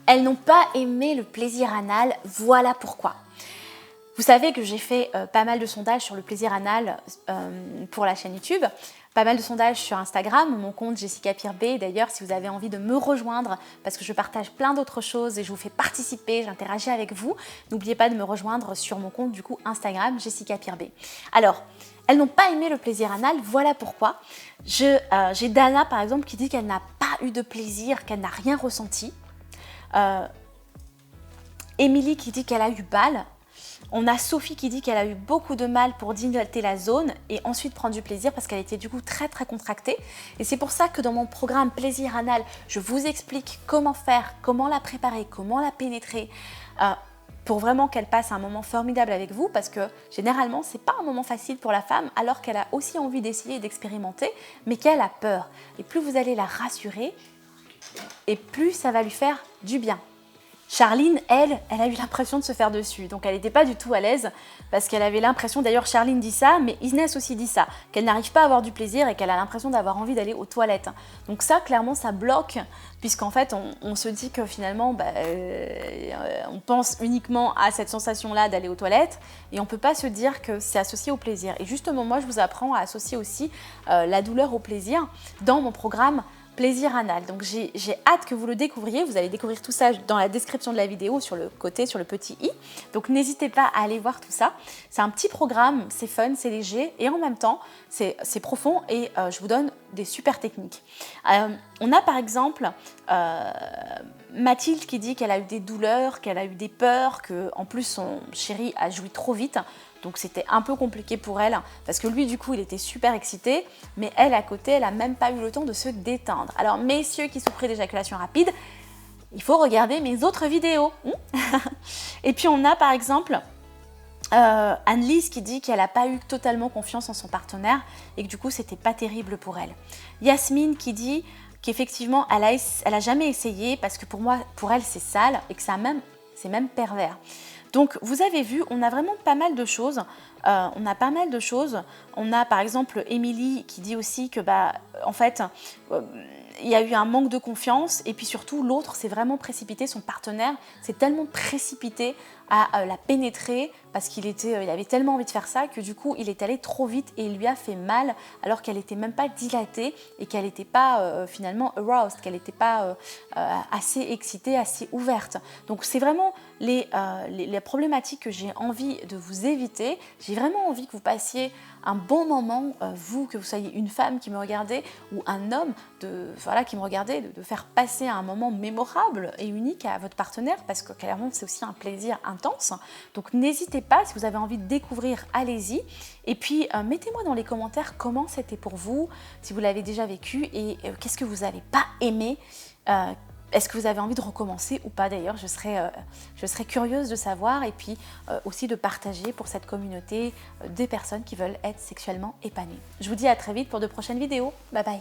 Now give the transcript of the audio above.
Elles n'ont pas aimé le plaisir anal, voilà pourquoi. Vous savez que j'ai fait pas mal de sondages sur le plaisir anal pour la chaîne YouTube, pas mal de sondages sur Instagram, mon compte Jessica Pierre B. D'ailleurs, si vous avez envie de me rejoindre, parce que je partage plein d'autres choses et je vous fais participer, j'interagis avec vous, n'oubliez pas de me rejoindre sur mon compte du coup Instagram Jessica Pierre B. Alors, elles n'ont pas aimé le plaisir anal, voilà pourquoi. J'ai Dana par exemple qui dit qu'elle n'a pas eu de plaisir, qu'elle n'a rien ressenti. Émilie qui dit qu'elle a eu mal. On a Sophie qui dit qu'elle a eu beaucoup de mal pour dilater la zone et ensuite prendre du plaisir parce qu'elle était du coup très contractée. Et c'est pour ça que dans mon programme Plaisir Anal, je vous explique comment faire, comment la préparer, comment la pénétrer pour vraiment qu'elle passe un moment formidable avec vous parce que généralement, c'est pas un moment facile pour la femme alors qu'elle a aussi envie d'essayer et d'expérimenter mais qu'elle a peur. Et plus vous allez la rassurer et plus ça va lui faire du bien. Charline, elle a eu l'impression de se faire dessus, donc elle n'était pas du tout à l'aise parce qu'elle avait l'impression, d'ailleurs Charline dit ça, mais Inès aussi dit ça, qu'elle n'arrive pas à avoir du plaisir et qu'elle a l'impression d'avoir envie d'aller aux toilettes. Donc ça, clairement, ça bloque, puisqu'en fait, on se dit que finalement, on pense uniquement à cette sensation-là d'aller aux toilettes et on ne peut pas se dire que c'est associé au plaisir. Et justement, moi, je vous apprends à associer aussi la douleur au plaisir dans mon programme Plaisir anal. Donc j'ai hâte que vous le découvriez. Vous allez découvrir tout ça dans la description de la vidéo sur le côté, sur le petit i. Donc n'hésitez pas à aller voir tout ça. C'est un petit programme, c'est fun, c'est léger et en même temps c'est profond et je vous donne des super techniques. On a par exemple Mathilde qui dit qu'elle a eu des douleurs, qu'elle a eu des peurs, que en plus son chéri a joui trop vite. Donc c'était un peu compliqué pour elle parce que lui du coup il était super excité mais elle à côté elle a même pas eu le temps de se détendre. Alors messieurs qui souffrez d'éjaculation rapide, il faut regarder mes autres vidéos. Et puis on a par exemple Anne-Lise qui dit qu'elle n'a pas eu totalement confiance en son partenaire et que du coup c'était pas terrible pour elle. Yasmine qui dit qu'effectivement elle a jamais essayé parce que pour elle c'est sale et que c'est même pervers. Donc vous avez vu, on a vraiment pas mal de choses. On a par exemple Émilie qui dit aussi que en fait il y a eu un manque de confiance et puis surtout l'autre s'est vraiment précipité, son partenaire s'est tellement précipité à la pénétrer parce il avait tellement envie de faire ça que du coup il est allé trop vite et il lui a fait mal alors qu'elle n'était même pas dilatée et qu'elle n'était pas finalement aroused, qu'elle n'était pas assez excitée, assez ouverte. Donc c'est vraiment les problématiques que j'ai envie de vous éviter. J'ai vraiment envie que vous passiez un bon moment, que vous soyez une femme qui me regardez ou un homme qui me regardait, de faire passer un moment mémorable et unique à votre partenaire parce que clairement c'est aussi un plaisir intense. Donc n'hésitez pas, si vous avez envie de découvrir, allez-y. Et puis mettez-moi dans les commentaires comment c'était pour vous, si vous l'avez déjà vécu et qu'est-ce que vous n'avez pas aimé. Est-ce que vous avez envie de recommencer ou pas d'ailleurs, je serais curieuse de savoir et puis aussi de partager pour cette communauté des personnes qui veulent être sexuellement épanouies. Je vous dis à très vite pour de prochaines vidéos. Bye bye.